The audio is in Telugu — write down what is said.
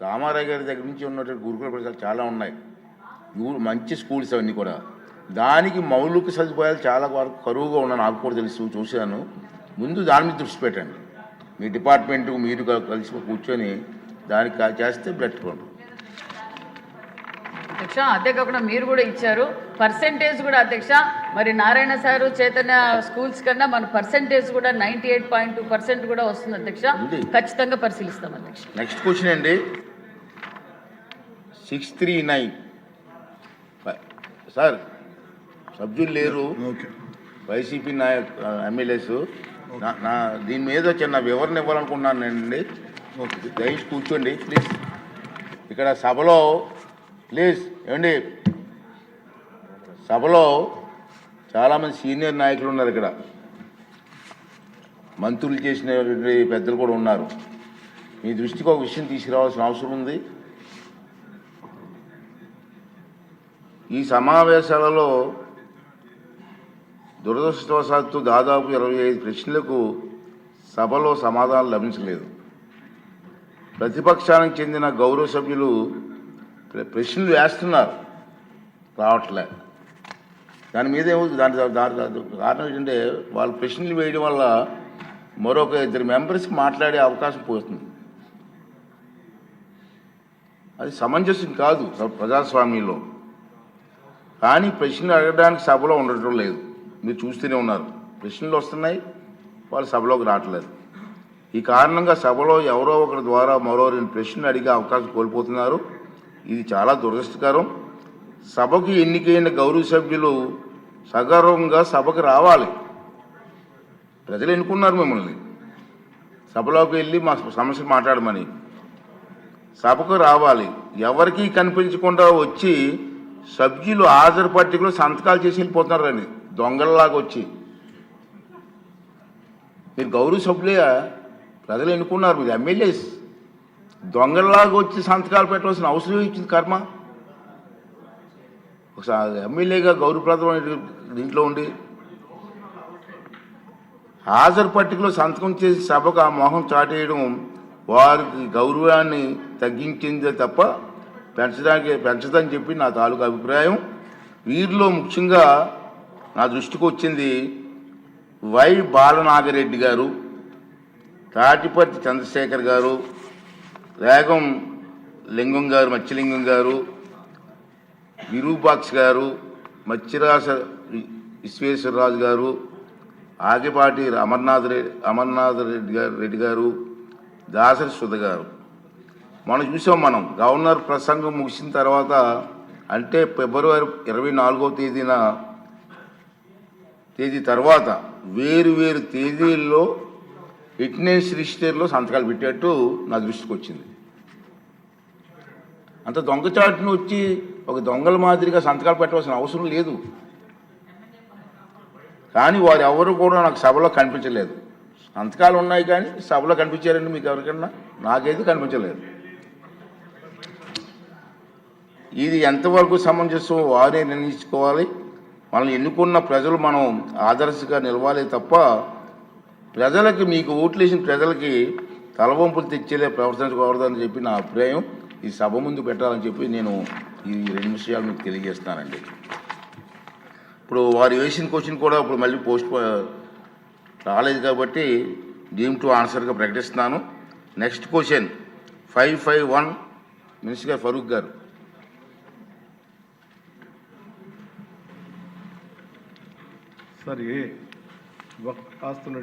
రామారావు గారి దగ్గర నుంచి ఉన్నటువంటి గురుకుల ప్రదేశాలు చాలా ఉన్నాయి, మంచి స్కూల్స్ అవన్నీ కూడా. దానికి మౌలిక సదుపాయాలు చాలా వరకు కరువుగా ఉన్నాయి, నాకు కూడా తెలుసు, చూశాను. ముందు దాని మీద దృష్టి పెట్టండి, మీ డిపార్ట్మెంట్ మీరు కలిసి కూర్చొని దానికి చేస్తే బెటర్. అధ్యక్ష, అంతేకాకుండా మీరు కూడా ఇచ్చారు పర్సెంటేజ్ కూడా అధ్యక్ష. మరి నారాయణ సారు చైతన్య స్కూల్స్ కన్నా మన పర్సెంటేజ్ కూడా 98.2% కూడా వస్తుంది అధ్యక్ష. ఖచ్చితంగా పరిశీలిస్తాం అధ్యక్ష. నెక్స్ట్ క్వశ్చన్ అండి, 639 సార్, సభ్యులు లేరు వైసీపీ ఎమ్మెల్యేస్. నా దీని మీద చిన్న వివరణ ఇవ్వాలనుకుంటున్నానండి. దయచేసి కూర్చోండి ప్లీజ్. ఇక్కడ సభలో ప్లీజ్ ఏమండి, సభలో చాలామంది సీనియర్ నాయకులు ఉన్నారు, ఇక్కడ మంత్రులు చేసిన పెద్దలు కూడా ఉన్నారు. మీ దృష్టికి ఒక విషయం తీసుకురావాల్సిన అవసరం ఉంది. ఈ సమావేశాలలో దురదృష్టవశాత్తు దాదాపు 25 ప్రశ్నలకు సభలో సమాధానం లభించలేదు. ప్రతిపక్షానికి చెందిన గౌరవ సభ్యులు ప్రశ్నలు వేస్తున్నారు, రావట్లే. దాని మీద దాని కారణం ఏంటంటే వాళ్ళు ప్రశ్నలు వేయడం వల్ల మరొక 2 మెంబర్స్కి మాట్లాడే అవకాశం పోతుంది. అది సమంజసం కాదు ప్రజాస్వామ్యంలో. కానీ ప్రశ్నలు అడగడానికి సభలో ఉండటం లేదు, మీరు చూస్తూనే ఉన్నారు. ప్రశ్నలు వస్తున్నాయి, వాళ్ళు సభలోకి రావట్లేదు. ఈ కారణంగా సభలో ఎవరో ఒకరి ద్వారా మరో 2 ప్రశ్నలు అడిగే అవకాశం కోల్పోతున్నారు. ఇది చాలా దురదృష్టకరం. సభకు ఎన్నికైన గౌరవ సభ్యులు సగర్వంగా సభకు రావాలి. ప్రజలు ఎన్నుకున్నారు మిమ్మల్ని, సభలోకి వెళ్ళి మా సమస్యలు మాట్లాడమని. సభకు రావాలి. ఎవరికీ కనిపించకుండా వచ్చి సభ్యులు హాజరు పట్టికలో సంతకాలు చేసి వెళ్ళిపోతున్నారని దొంగలలాగా వచ్చి. మీరు గౌరవ సభ్యులే, ప్రజలు ఎన్నుకున్నారు, మీరు ఎమ్మెల్యేస్. దొంగలలాగా వచ్చి సంతకాలు పెట్టవలసిన అవసరం ఇచ్చింది కర్మ. ఒకసారి ఎమ్మెల్యేగా గౌరవప్రదమైన దీంట్లో ఉండి హాజరు పట్టికలో సంతకం చేసి సభకు ఆ మోహం చాటేయడం వారికి గౌరవాన్ని తగ్గించిందే తప్ప పెంచదని చెప్పి నా తాలూకు అభిప్రాయం. వీరిలో ముఖ్యంగా నా దృష్టికి వచ్చింది వై బాలనాగిరెడ్డి గారు, తాటిపర్తి చంద్రశేఖర్ గారు, రేగం లింగం గారు, మత్స్యలింగం గారు, విరూపాక్ష గారు, మత్స్యరాజ విశ్వేశ్వరరాజు గారు, ఆగిపాటి అమర్నాథ్ రెడ్డి గారు, దాసరి సుధ గారు. మనం చూసాం, మనం గవర్నర్ ప్రసంగం ముగిసిన తర్వాత అంటే ఫిబ్రవరి 24వ తేదీ తర్వాత వేరు తేదీల్లో అటెండెన్స్ రిజిస్టర్లో సంతకాలు పెట్టేట్టు నా దృష్టికి వచ్చింది. అంత దొంగచాటును వచ్చి ఒక దొంగల మాదిరిగా సంతకాలు పెట్టవలసిన అవసరం లేదు. కానీ వారు ఎవరు కూడా నాకు సభలో కనిపించలేదు. సంతకాలు ఉన్నాయి కానీ సభలో కనిపించారండి మీకు ఎవరికన్నా? నాకైతే కనిపించలేదు. ఇది ఎంతవరకు సమంజసం వారే నిర్ణయించుకోవాలి. మనల్ని ఎన్నుకున్న ప్రజలు మనం ఆదర్శంగా నిలవాలి తప్ప ప్రజలకి, మీకు ఓట్లు వేసిన ప్రజలకి తలవంపులు తెచ్చేలే ప్రవర్తించకూడదని చెప్పి నా అభిప్రాయం. ఈ సభ ముందు పెట్టాలని చెప్పి నేను ఈ 2 విషయాలు మీకు తెలియజేస్తానండి. ఇప్పుడు వారు వేసిన క్వశ్చన్ కూడా ఇప్పుడు మళ్ళీ పోస్ట్ రాలేదు కాబట్టి డీమ్ టు ఆన్సర్గా ప్రకటిస్తున్నాను. నెక్స్ట్ క్వశ్చన్ 551 మినిస్టర్ గారు ఫరూక్ గారు. సార్, ఏ వక్త్ ఆస్తున్న